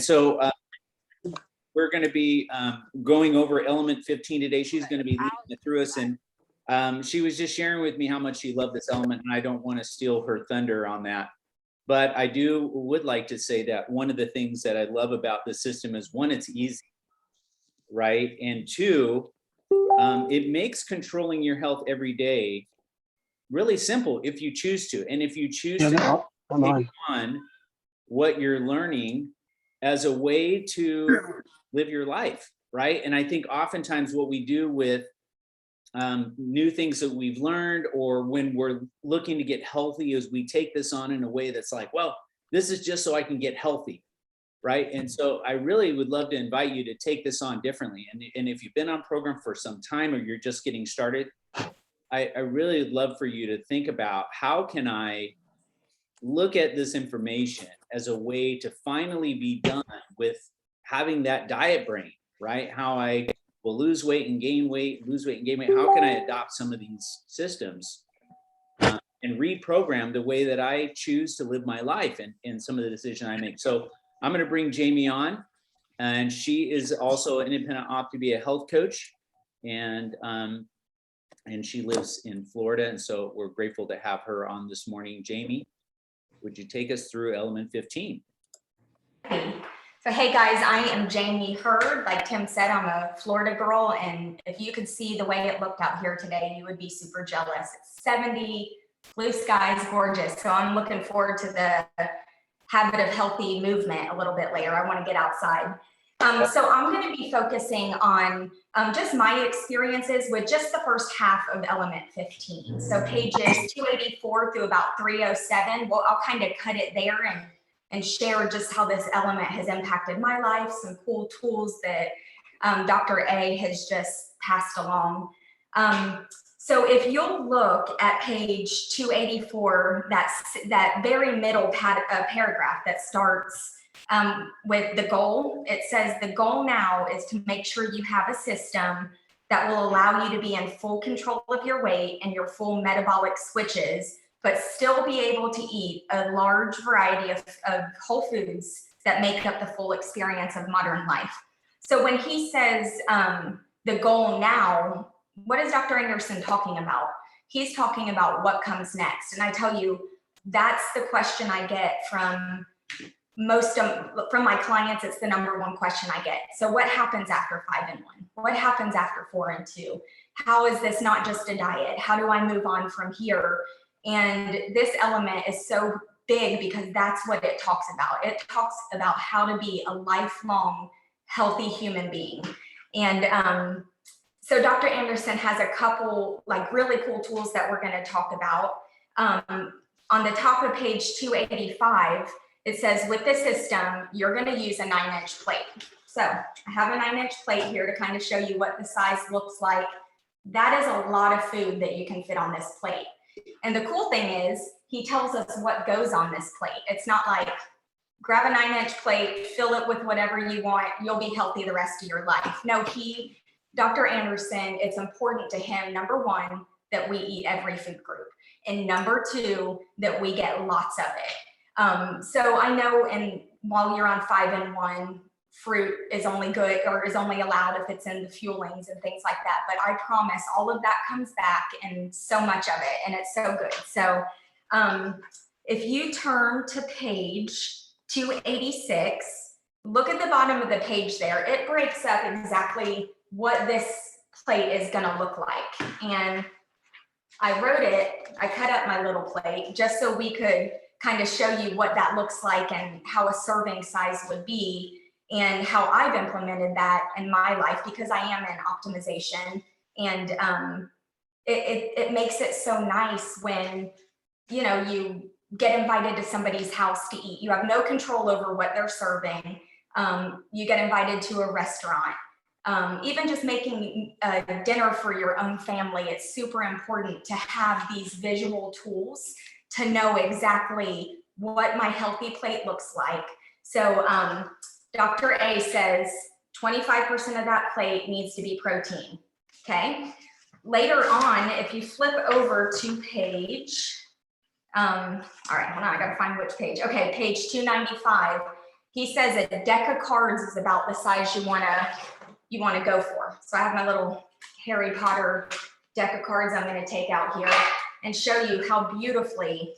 so we're going to be going over element 15 today. She's going to be leading it through us, and she was just sharing with me how much she loved this element, and I don't want to steal her thunder on that. But I would like to say that one of the things that I love about the system is, one, it's easy, right? And two, it makes controlling your health every day really simple if you choose to. And if you choose to take on what you're learning as a way to live your life, right? And I think oftentimes what we do with new things that we've learned, or when we're looking to get healthy, is we take this on in a way that's like, well, this is just so I can get healthy, right? And so I really would love to invite you to take this on differently. And if you've been on program for some time, or you're just getting started, I really would love for you to think about, how can I look at this information as a way to finally be done with having that diet brain, right? How I will lose weight and gain weight, lose weight and gain weight. How can I adopt some of these systems and reprogram the way that I choose to live my life and some of the decisions I make? So I'm going to bring Jaime on, and she is also an independent OptiBee health coach, and she lives in Florida. And so we're grateful to have her on this morning. Jaime, would you take us through element 15? So hey guys, I am Jaime Heard. Like Tim said, I'm a Florida girl, and if you could see the way it looked out here today, you would be super jealous. It's 70, blue skies, gorgeous. So I'm looking forward to the habit of healthy movement a little bit later. I want to get outside. So I'm going to be focusing on just my experiences with just the first half of element 15. So pages 284 through about 307. Well, I'll kind of cut it there and share just how this element has impacted my life, some cool tools that Dr. A has just passed along. So if you'll look at page 284, that very middle paragraph that starts with the goal, it says the goal now is to make sure you have a system that will allow you to be in full control of your weight and your full metabolic switches, but still be able to eat a large variety of whole foods that make up the full experience of modern life. So when he says the goal now, what is Dr. Anderson talking about? He's talking about what comes next. And I tell you, that's the question I get from from my clients. It's the #1 question I get. So what happens after 5 and 1? What happens after 4 and 2? How is this not just a diet? How do I move on from here? And this element is so big because that's what it talks about. It talks about how to be a lifelong healthy human being. And so Dr. Anderson has a couple like really cool tools that we're going to talk about. On the top of page 285, it says with this system, you're going to use a 9-inch plate. So I have a 9-inch plate here to kind of show you what the size looks like. That is a lot of food that you can fit on this plate. And the cool thing is he tells us what goes on this plate. It's not like grab a 9-inch plate, fill it with whatever you want, you'll be healthy the rest of your life. No, Dr. Anderson, it's important to him, #1, that we eat every food group. And #2, that we get lots of it. So I know, and while you're on 5 and 1, fruit is only good or is only allowed if it's in the fuelings and things like that. But I promise all of that comes back and so much of it, and it's so good. So if you turn to page 286, look at the bottom of the page there. It breaks up exactly what this plate is going to look like. And I wrote it, I cut up my little plate just so we could kind of show you what that looks like and how a serving size would be and how I've implemented that in my life, because I am in optimization. And it makes it so nice when, you know, you get invited to somebody's house to eat. You have no control over what they're serving. You get invited to a restaurant. Even just making a dinner for your own family, it's super important to have these visual tools to know exactly what my healthy plate looks like. So Dr. A says 25% of that plate needs to be protein, okay? Later on, if you flip over to page, all right, hold on, I gotta find which page. Okay, page 295, he says a deck of cards is about the size you wanna go for. So I have my little Harry Potter deck of cards I'm gonna take out here and show you how beautifully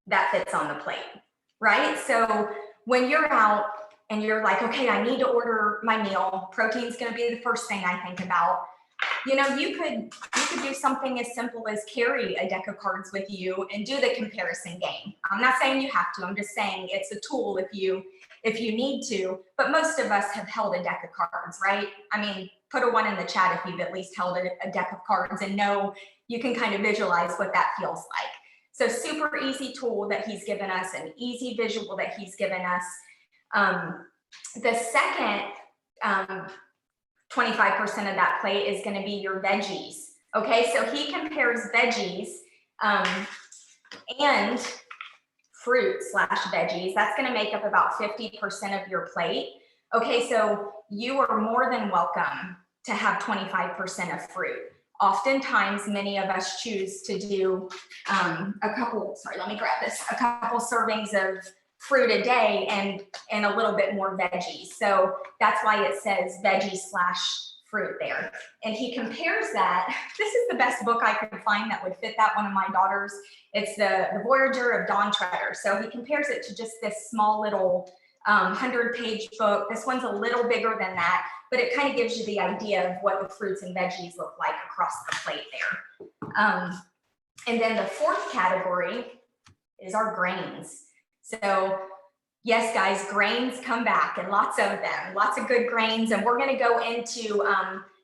that fits on the plate, right? So when you're out and you're like, okay, I need to order my meal, protein's gonna be the first thing I think about. You know, you could do something as simple as carry a deck of cards with you and do the comparison game. I'm not saying you have to, I'm just saying it's a tool if you need to, but most of us have held a deck of cards, right? I mean, put a 1 in the chat if you've at least held a deck of cards and know you can kind of visualize what that feels like. So super easy tool that he's given us, an easy visual that he's given us. The second 25% of that plate is going to be your veggies. Okay, so he compares veggies and fruit / veggies. That's going to make up about 50% of your plate. Okay, so you are more than welcome to have 25% of fruit. Oftentimes, many of us choose to do a couple servings of fruit a day and a little bit more veggies. So that's why it says veggie / fruit there. And he compares that. This is the best book I could find that would fit that one of my daughters. It's the Voyager of Dawn Treader. So he compares it to just this small little 100-page book. This one's a little bigger than that, but it kind of gives you the idea of what the fruits and veggies look like across the plate there. And then the fourth category is our grains. So yes, guys, grains come back and lots of them, lots of good grains. And we're gonna go into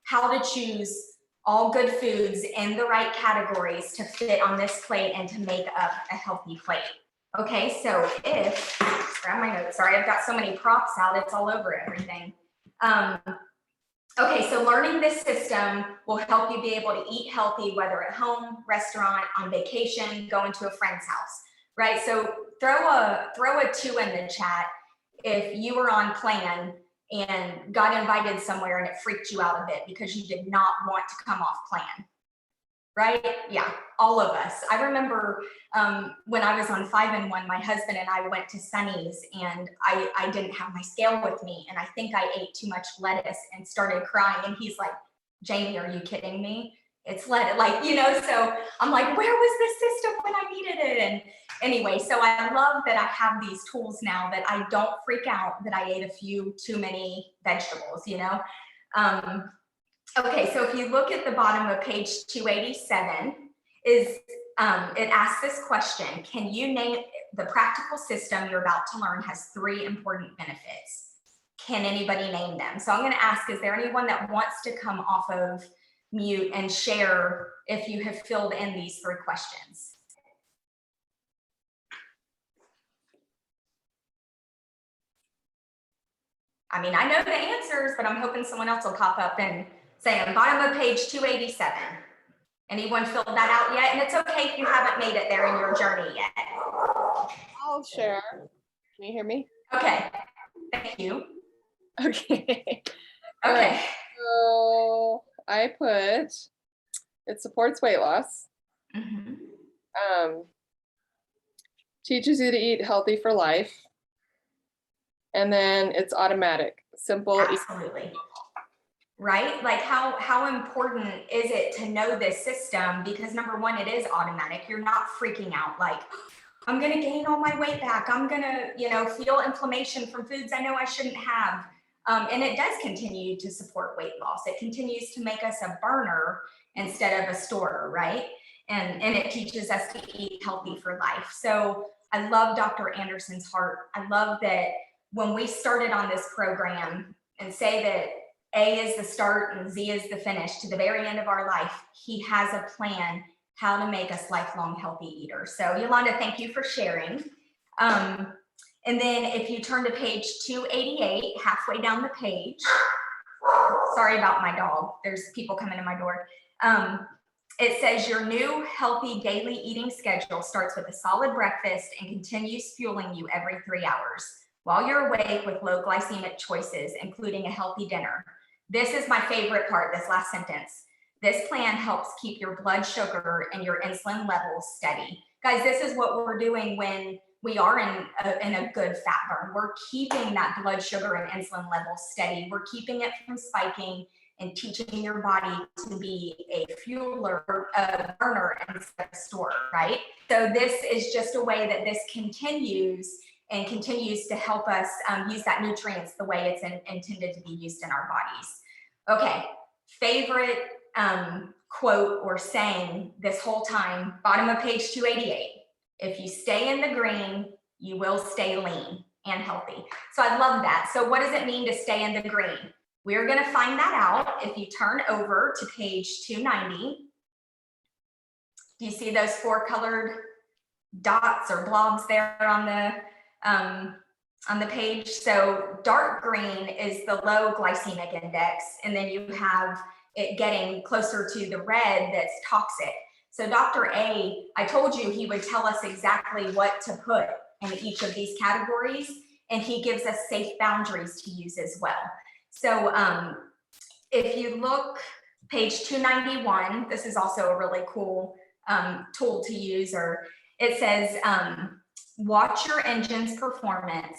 how to choose all good foods in the right categories to fit on this plate and to make up a healthy plate. Okay, so grab my notes, sorry, I've got so many props out, it's all over everything. Okay, so learning this system will help you be able to eat healthy, whether at home, restaurant, on vacation, going to a friend's house, right? So throw a 2 in the chat if you were on plan and got invited somewhere and it freaked you out a bit because you did not want to come off plan, right? Yeah, all of us. I remember when I was on 5 and 1, my husband and I went to Sunny's and I didn't have my scale with me. And I think I ate too much lettuce and started crying. And he's like, Jamie, are you kidding me? It's lettuce, like, you know, so I'm like, where was this system when I needed it? And anyway, so I love that I have these tools now that I don't freak out that I ate a few too many vegetables, you know? Okay, so if you look at the bottom of page 287, it asks this question: can you name the practical system you're about to learn has 3 important benefits? Can anybody name them? So I'm going to ask, is there anyone that wants to come off of mute and share if you have filled in these 3 questions? I mean, I know the answers, but I'm hoping someone else will pop up and say on bottom of page 287. Anyone filled that out yet? And it's okay if you haven't made it there in your journey yet. I'll share. Can you hear me? Okay, thank you. Okay. Okay. So I put, it supports weight loss. Teaches you to eat healthy for life. And then it's automatic, simple. Absolutely. Right? Like how important is it to know this system? Because number one, it is automatic. You're not freaking out like, I'm going to gain all my weight back. I'm going to, you know, feel inflammation from foods I know I shouldn't have. And it does continue to support weight loss. It continues to make us a burner instead of a storer, right? And it teaches us to eat healthy for life. So I love Dr. Anderson's heart. I love that when we started on this program and say that A is the start and Z is the finish to the very end of our life, he has a plan how to make us lifelong healthy eaters. So Yolanda, thank you for sharing. And then if you turn to page 288, halfway down the page, sorry about my dog, there's people coming to my door. It says your new healthy daily eating schedule starts with a solid breakfast and continues fueling you every 3 hours while you're awake with low glycemic choices, including a healthy dinner. This is my favorite part, this last sentence. This plan helps keep your blood sugar and your insulin levels steady. Guys, this is what we're doing when we are in a good fat burn. We're keeping that blood sugar and insulin level steady. We're keeping it from spiking and teaching your body to be a fueler, a burner instead of storer, right? So this is just a way that this continues to help us use that nutrients the way it's intended to be used in our bodies. Okay, favorite quote or saying this whole time, bottom of page 288. If you stay in the green, you will stay lean and healthy. So I love that. So what does it mean to stay in the green? We're going to find that out if you turn over to page 290. Do you see those 4 colored dots or blobs there on the page? So dark green is the low glycemic index, and then you have it getting closer to the red that's toxic. So Dr. A, I told you he would tell us exactly what to put in each of these categories, and he gives us safe boundaries to use as well. So if you look page 291, this is also a really cool tool to use, or it says, watch your engine's performance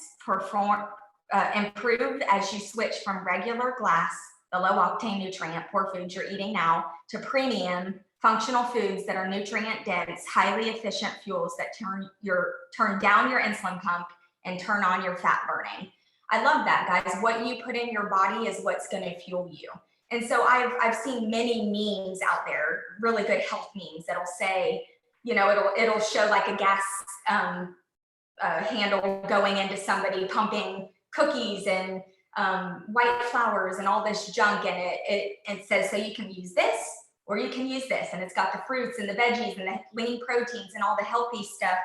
improve as you switch from regular glass, the low octane nutrient, poor foods you're eating now, to premium functional foods that are nutrient dense, highly efficient fuels that turn down your insulin pump and turn on your fat burning. I love that, guys. What you put in your body is what's going to fuel you. And so I've seen many memes out there, really good health memes that'll say, you know, it'll show like a gas handle going into somebody pumping cookies and white flowers and all this junk, and it says, so you can use this or you can use this, and it's got the fruits and the veggies and the lean proteins and all the healthy stuff.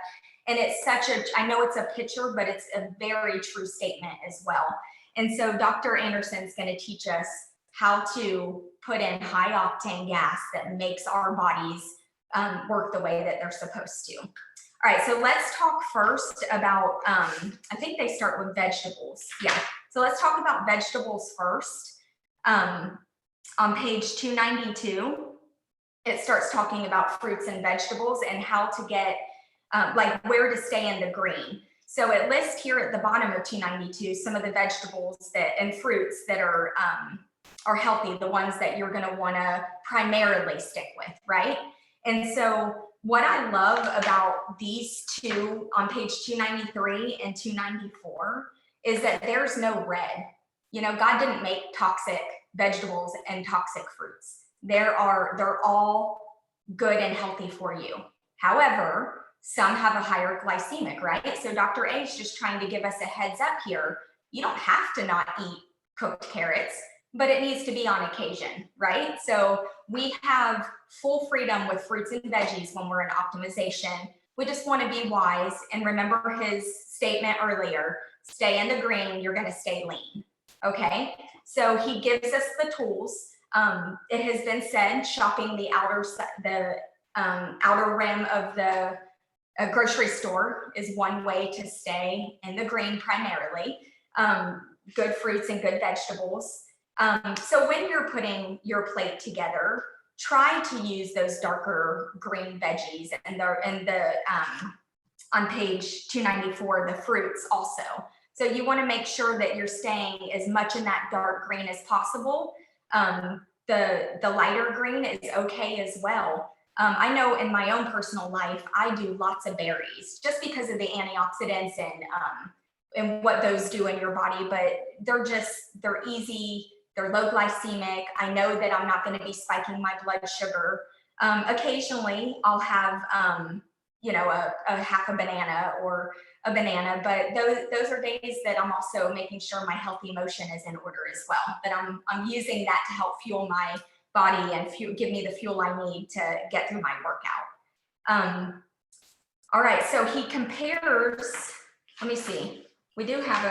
And it's such a, I know it's a picture, but it's a very true statement as well. And so Dr. Anderson's going to teach us how to put in high octane gas that makes our bodies work the way that they're supposed to. All right, so let's talk first about, I think they start with vegetables. Yeah, so let's talk about vegetables first. On page 292, it starts talking about fruits and vegetables and how to get, like where to stay in the green. So it lists here at the bottom of 292 some of the vegetables that and fruits that are healthy, the ones that you're going to want to primarily stick with, right? And so what I love about these two on page 293 and 294 is that there's no red. You know, God didn't make toxic vegetables and toxic fruits. They're all good and healthy for you. However, some have a higher glycemic, right? So Dr. A is just trying to give us a heads up here. You don't have to not eat cooked carrots, but it needs to be on occasion, right? So we have full freedom with fruits and veggies when we're in optimization. We just want to be wise and remember his statement earlier, stay in the green, you're going to stay lean, okay? So he gives us the tools. It has been said shopping the outer rim of the grocery store is one way to stay in the green primarily. Good fruits and good vegetables. So when you're putting your plate together, try to use those darker green veggies and on page 294, the fruits also. So you want to make sure that you're staying as much in that dark green as possible. The lighter green is okay as well. I know in my own personal life, I do lots of berries just because of the antioxidants and what those do in your body, but they're easy. They're low glycemic. I know that I'm not going to be spiking my blood sugar. Occasionally I'll have, a half a banana or a banana, but those are days that I'm also making sure my healthy motion is in order as well, that I'm using that to help fuel my body and give me the fuel I need to get through my workout. All right, so he compares, let me see. We do have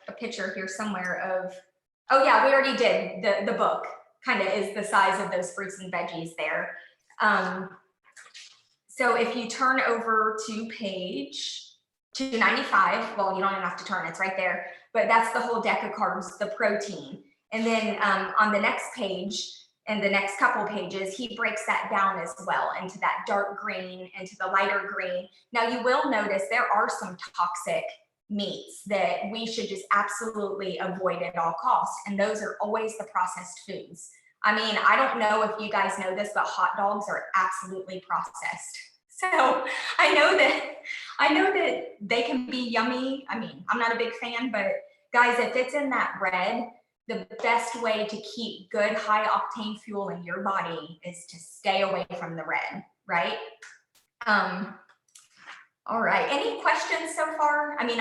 a picture here somewhere of, oh yeah, we already did. The book kind of is the size of those fruits and veggies there. So if you turn over to page 295, well, you don't even have to turn, it's right there, but that's the whole deck of carbs, the protein. And then on the next page, in the next couple pages, he breaks that down as well into that dark green, into the lighter green. Now you will notice there are some toxic meats that we should just absolutely avoid at all costs. And those are always the processed foods. I mean, I don't know if you guys know this, but hot dogs are absolutely processed. So I know that they can be yummy. I mean, I'm not a big fan, but guys, if it's in that red, the best way to keep good high octane fuel in your body is to stay away from the red, right? All right, any questions so far? I mean,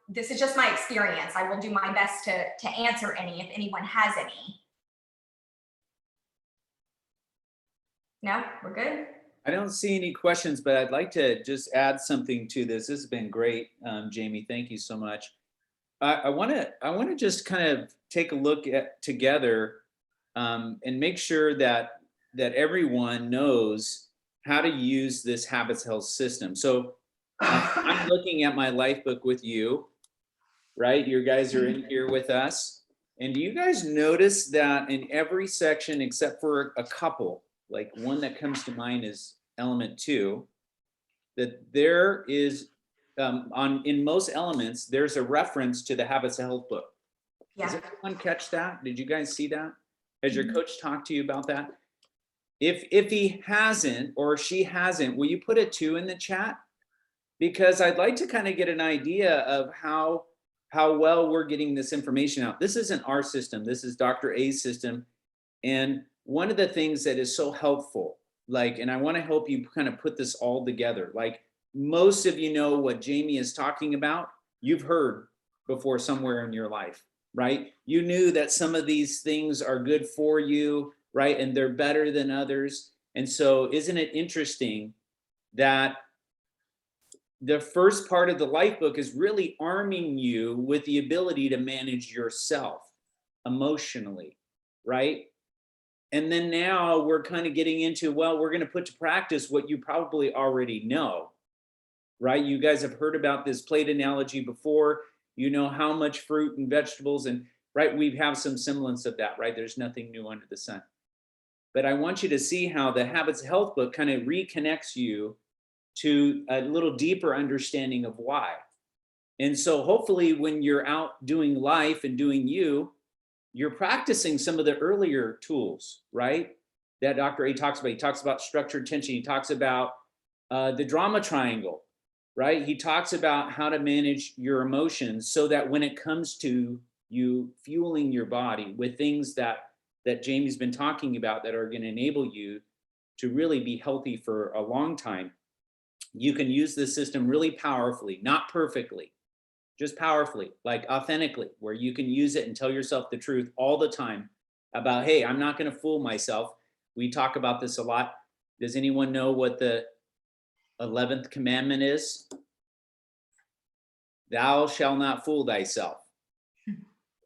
this is just my experience. I will do my best to answer any if anyone has any. No, we're good? I don't see any questions, but I'd like to just add something to this. This has been great, Jamie. Thank you so much. I want to just kind of take a look at together and make sure that everyone knows how to use this Habits Health system. So I'm looking at my life book with you, right? You guys are in here with us. And do you guys notice that in every section, except for a couple, like one that comes to mind is element 2, that there is in most elements, there's a reference to the Habits of Health book. Yeah. Does anyone catch that? Did you guys see that? Has your coach talked to you about that? If he hasn't or she hasn't, will you put a 2 in the chat? Because I'd like to kind of get an idea of how well we're getting this information out. This isn't our system. This is Dr. A's system. And one of the things that is so helpful, and I want to help you kind of put this all together. Like most of you know what Jamie is talking about, you've heard before somewhere in your life, right? You knew that some of these things are good for you, right? And they're better than others. And so isn't it interesting that the first part of the life book is really arming you with the ability to manage yourself emotionally, right? And then now we're kind of getting into, well, we're going to put to practice what you probably already know, right? You guys have heard about this plate analogy before. You know how much fruit and vegetables and, right, we have some semblance of that, right? There's nothing new under the sun. But I want you to see how the Habits of Health book kind of reconnects you to a little deeper understanding of why. And so hopefully when you're out doing life and doing you're practicing some of the earlier tools, right? That Dr. A talks about. He talks about structured tension. He talks about the drama triangle, right? He talks about how to manage your emotions so that when it comes to you fueling your body with things that Jamie's been talking about that are going to enable you to really be healthy for a long time, you can use this system really powerfully, not perfectly, just powerfully, like authentically, where you can use it and tell yourself the truth all the time about, hey, I'm not going to fool myself. We talk about this a lot. Does anyone know what the 11th commandment is? Thou shalt not fool thyself,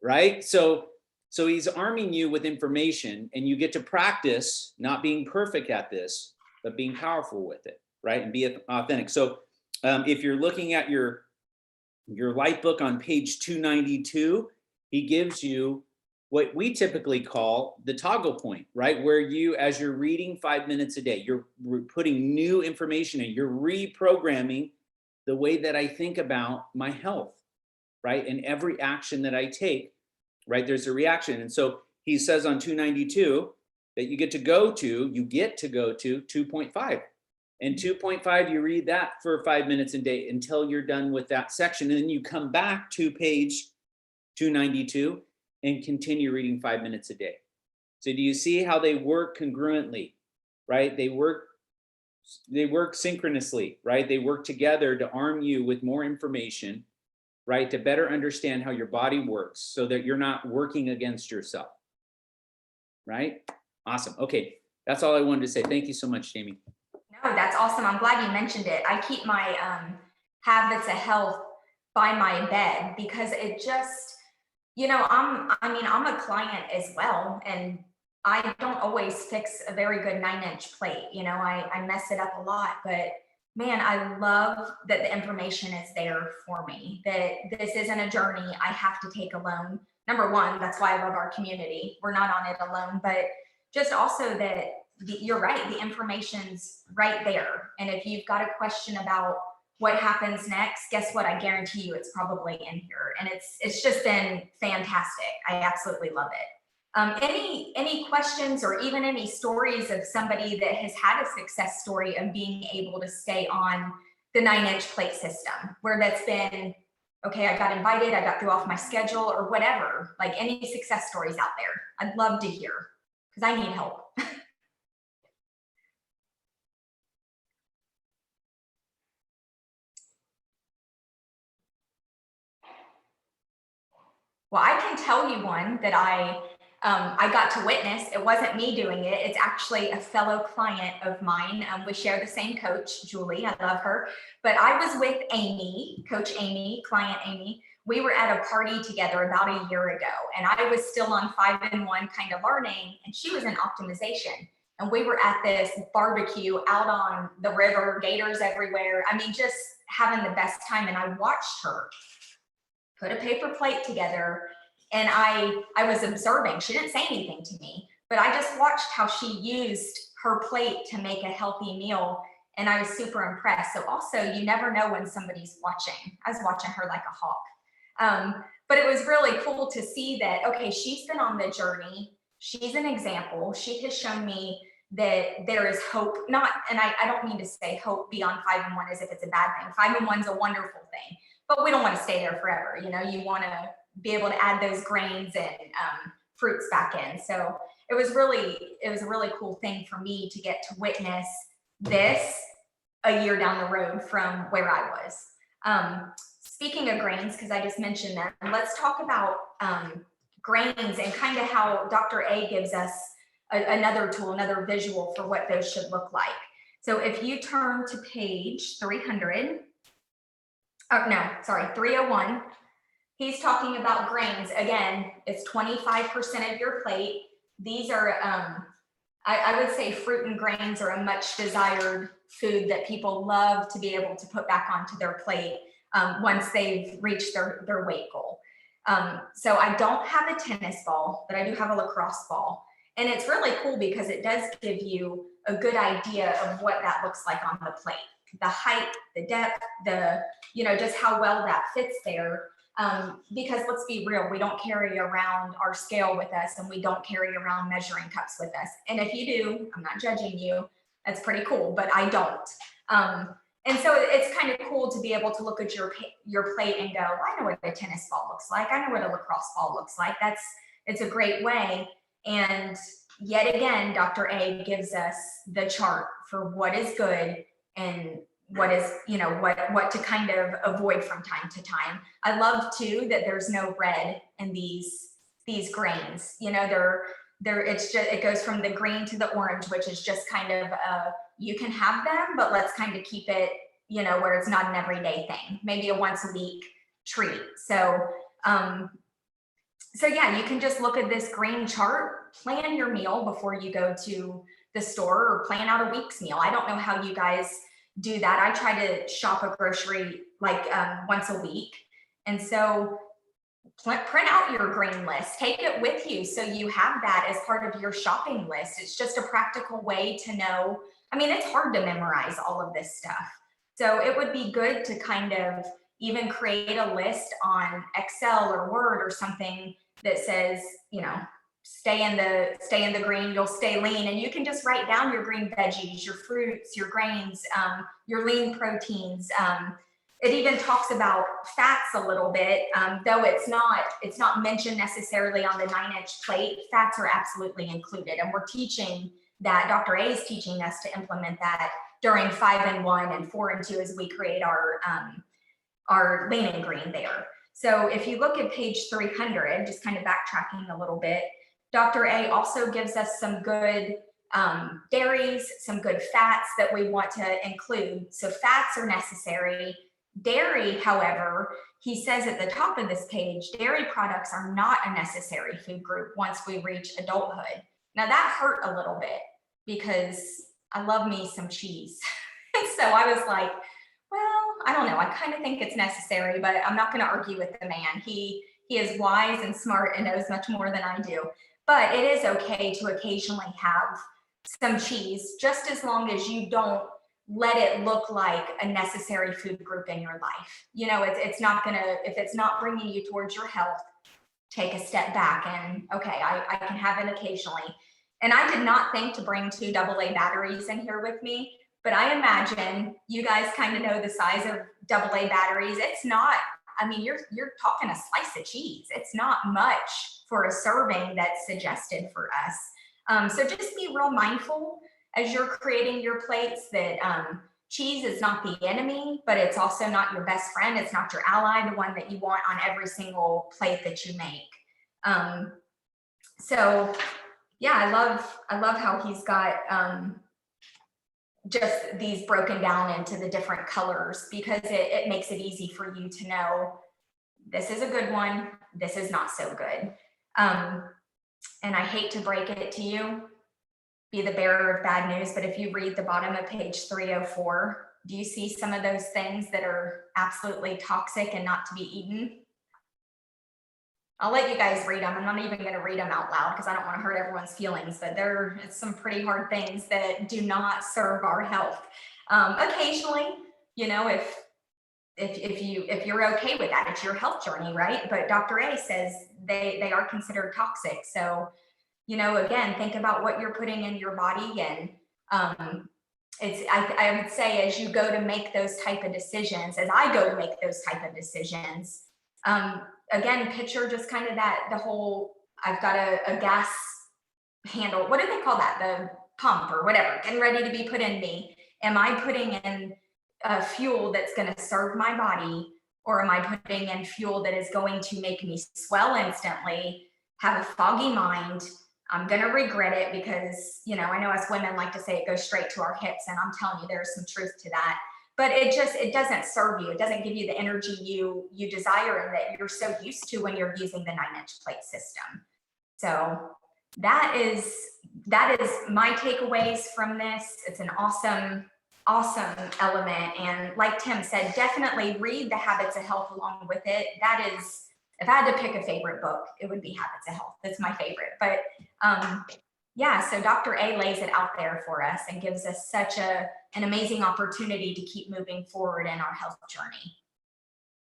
right? So he's arming you with information and you get to practice not being perfect at this, but being powerful with it, right? And be authentic. So if you're looking at your life book on page 292, he gives you what we typically call the toggle point, right? Where you, as you're reading 5 minutes a day, you're putting new information in, you're reprogramming the way that I think about my health, right? And every action that I take, right, there's a reaction. And so he says on 292 that you get to go to 2.5. And 2.5, you read that for 5 minutes a day until you're done with that section. And then you come back to page 292 and continue reading 5 minutes a day. So do you see how they work congruently, right? They work synchronously, right? They work together to arm you with more information, right? To better understand how your body works so that you're not working against yourself, right? Awesome. Okay. That's all I wanted to say. Thank you so much, Jamie. No, that's awesome. I'm glad you mentioned it. I keep my Habits of Health by my bed because it just, I'm a client as well, and I don't always fix a very good 9-inch plate. I mess it up a lot, but man, I love that the information is there for me, that this isn't a journey I have to take alone. Number one, that's why I love our community. We're not on it alone, but just also that you're right, the information's right there. And if you've got a question about what happens next, guess what? I guarantee you it's probably in here. And it's just been fantastic. I absolutely love it. Any questions or even any stories of somebody that has had a success story of being able to stay on the 9-inch plate system, where that's been, okay, I got invited, I got through off my schedule or whatever, like any success stories out there? I'd love to hear, because I need help. Well, I can tell you one that I got to witness. It wasn't me doing it. It's actually a fellow client of mine. We share the same coach, Julie. I love her. But I was with Amy, Coach Amy, client Amy. We were at a party together about a year ago, and I was still on 5-in-1 kind of learning, and she was in optimization. And we were at this barbecue out on the river, gators everywhere. I mean, just having the best time. And I watched her put a paper plate together, and I was observing. She didn't say anything to me, but I just watched how she used her plate to make a healthy meal, and I was super impressed. So also, you never know when somebody's watching. I was watching her like a hawk. But it was really cool to see that, okay, she's been on the journey. She's an example. She has shown me that there is hope, not, and I don't mean to say hope beyond 5-in-1 as if it's a bad thing. 5-in-1 is a wonderful thing, but we don't want to stay there forever. You know, you want to be able to add those grains and fruits back in. So it was a really cool thing for me to get to witness this a year down the road from where I was. Speaking of grains, because I just mentioned that, let's talk about grains and kind of how Dr. A gives us another tool, another visual for what those should look like. So if you turn to page 300, oh, no, sorry, 301, he's talking about grains. Again, it's 25% of your plate. These are, I would say fruit and grains are a much desired food that people love to be able to put back onto their plate once they've reached their weight goal. So I don't have a tennis ball, but I do have a lacrosse ball. And it's really cool because it does give you a good idea of what that looks like on the plate. The height, the depth, just how well that fits there. Because let's be real, we don't carry around our scale with us, and we don't carry around measuring cups with us. And if you do, I'm not judging you, that's pretty cool, but I don't. And so it's kind of cool to be able to look at your plate and go, I know what a tennis ball looks like. I know what a lacrosse ball looks like. It's a great way. And yet again, Dr. A gives us the chart for what is good and what is, what to kind of avoid from time to time. I love too that there's no red in these grains. It goes from the green to the orange, which is just kind of you can have them, but let's kind of keep it, where it's not an everyday thing, maybe a once a week treat. So yeah, you can just look at this green chart, plan your meal before you go to the store, or plan out a week's meal. I don't know how you guys do that. I try to shop a grocery like once a week. And so print out your green list, take it with you so you have that as part of your shopping list. It's just a practical way to know. I mean, it's hard to memorize all of this stuff. So it would be good to kind of even create a list on Excel or Word or something that says, stay in the green, you'll stay lean, and you can just write down your green veggies, your fruits, your grains, your lean proteins. It even talks about fats a little bit, though it's not mentioned necessarily on the 9-inch plate. Fats are absolutely included, and we're teaching that. Dr. A is teaching us to implement that during 5-in-1 and 4-in-2 as we create our lean and green there. So if you look at page 300, just kind of backtracking a little bit, Dr. A also gives us some good dairies, some good fats that we want to include. So fats are necessary. Dairy, however, he says at the top of this page, dairy products are not a necessary food group once we reach adulthood. Now that hurt a little bit because I love me some cheese. So I was like, well, I don't know. I kind of think it's necessary, but I'm not going to argue with the man. He is wise and smart and knows much more than I do. but it is okay to occasionally have some cheese, just as long as you don't let it look like a necessary food group in your life. You know, it's not gonna, if it's not bringing you towards your health, take a step back and, okay, I can have it occasionally. And I did not think to bring 2 AA batteries in here with me, but I imagine you guys kind of know the size of AA batteries. It's not, I mean, you're talking a slice of cheese. It's not much for a serving that's suggested for us. So just be real mindful as you're creating your plates that cheese is not the enemy, but it's also not your best friend. It's not your ally, the one that you want on every single plate that you make. So yeah, I love how he's got just these broken down into the different colors, because it makes it easy for you to know this is a good one, this is not so good. And I hate to break it to you, be the bearer of bad news, but if you read the bottom of page 304, do you see some of those things that are absolutely toxic and not to be eaten? I'll let you guys read them. I'm not even going to read them out loud because I don't want to hurt everyone's feelings, but it's some pretty hard things that do not serve our health. Occasionally, you know, if you're okay with that, it's your health journey, right? But Dr. A says they are considered toxic. So, you know, again, think about what you're putting in your body. And I would say, as you go to make those type of decisions, as I go to make those type of decisions, again, picture just kind of the whole, I've got a gas handle. What do they call that? The pump or whatever, getting ready to be put in me. Am I putting in fuel that's going to serve my body, or am I putting in fuel that is going to make me swell instantly, have a foggy mind? I'm going to regret it because, you know, I know us women like to say it goes straight to our hips, and I'm telling you, there's some truth to that. But it doesn't serve you. It doesn't give you the energy you desire and that you're so used to when you're using the 9-inch plate system. So that is my takeaways from this. It's an awesome element. And like Tim said, definitely read The Habits of Health along with it. That is, if I had to pick a favorite book, it would be Habits of Health. That's my favorite. But yeah, so Dr. A lays it out there for us and gives us such an amazing opportunity to keep moving forward in our health journey.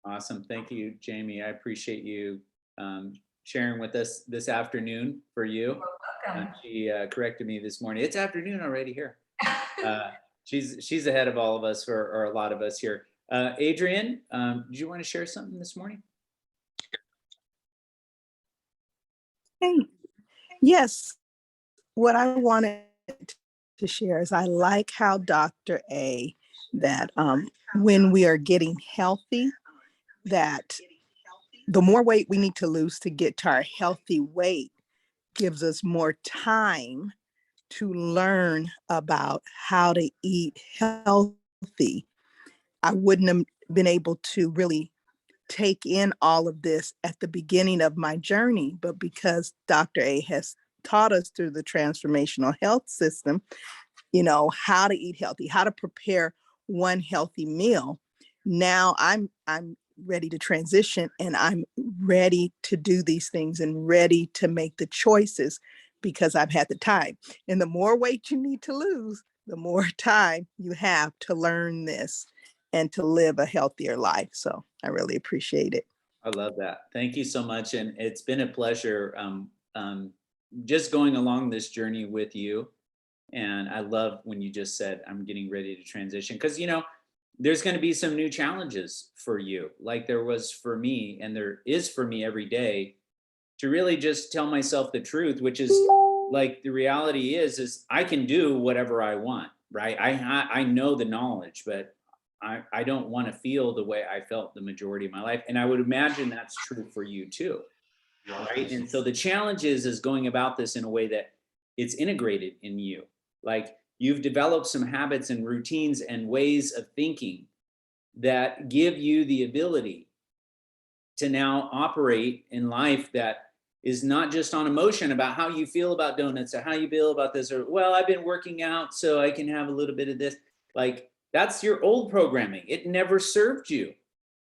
Awesome. Thank you, Jamie. I appreciate you sharing with us this afternoon for you. You're welcome. She corrected me this morning. It's afternoon already here. She's ahead of all of us, or a lot of us here. Adrian, do you want to share something this morning? Hey, yes. What I wanted to share is I like how Dr. A, that when we are getting healthy, that the more weight we need to lose to get to our healthy weight gives us more time to learn about how to eat healthy. I wouldn't have been able to really take in all of this at the beginning of my journey, but because Dr. A has taught us through the transformational health system, you know, how to eat healthy, how to prepare one healthy meal. Now I'm ready to transition, and I'm ready to do these things and ready to make the choices because I've had the time. And the more weight you need to lose, the more time you have to learn this and to live a healthier life. So I really appreciate it. I love that. Thank you so much. And it's been a pleasure just going along this journey with you. And I love when you just said, I'm getting ready to transition, because, you know, there's going to be some new challenges for you, like there was for me, and there is for me every day, to really just tell myself the truth, which is like, the reality is I can do whatever I want, right? I know the knowledge, but I don't want to feel the way I felt the majority of my life. And I would imagine that's true for you too, right? And so the challenge is going about this in a way that it's integrated in you. Like, you've developed some habits and routines and ways of thinking that give you the ability to now operate in life that is not just on emotion about how you feel about donuts or how you feel about this, or, well, I've been working out so I can have a little bit of this. Like, that's your old programming. It never served you,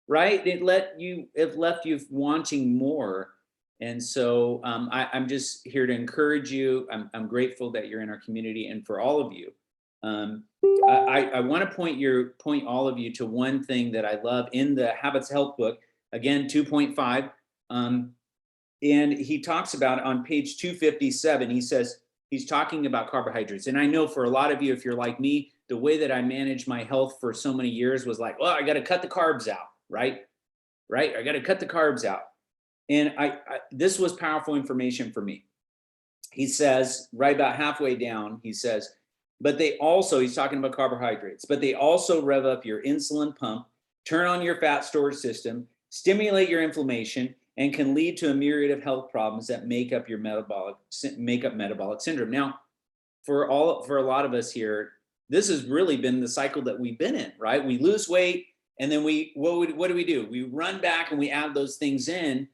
right? It left you wanting more. And so I'm just here to encourage you. I'm grateful that you're in our community, and for all of you. I want to point all of you to one thing that I love in the Habits Health book, again, 2.5. And he talks about on page 257, he says, he's talking about carbohydrates. And I know for a lot of you, if you're like me, the way that I managed my health for so many years was like, well, I got to cut the carbs out, right? I got to cut the carbs out. And this was powerful information for me. He says, right about halfway down, he says, but they also, he's talking about carbohydrates, but they also rev up your insulin pump, turn on your fat storage system, stimulate your inflammation, and can lead to a myriad of health problems that make up metabolic syndrome. Now, for a lot of us here, this has really been the cycle that we've been in, right? We lose weight, and then what do we do? We run back and we add those things in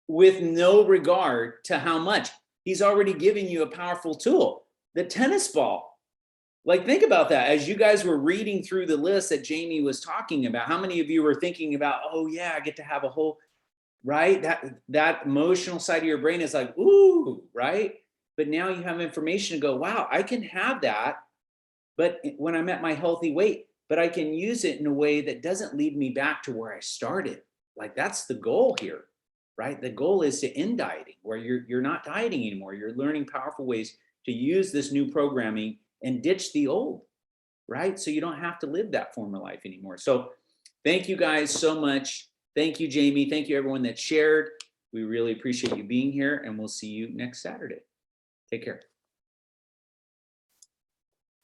with no regard to how much. He's already giving you a powerful tool, the tennis ball. Like, think about that. As you guys were reading through the list that Jamie was talking about, how many of you were thinking about, oh yeah, I get to have a whole, right? That emotional side of your brain is like, ooh, right? But now you have information to go, wow, I can have that, but when I'm at my healthy weight, but I can use it in a way that doesn't lead me back to where I started. Like, that's the goal here, right? The goal is to end dieting, where you're not dieting anymore. You're learning powerful ways to use this new programming and ditch the old, right? So you don't have to live that form of life anymore. So thank you guys so much. Thank you, Jamie. Thank you, everyone that shared. We really appreciate you being here, and we'll see you next Saturday. Take care.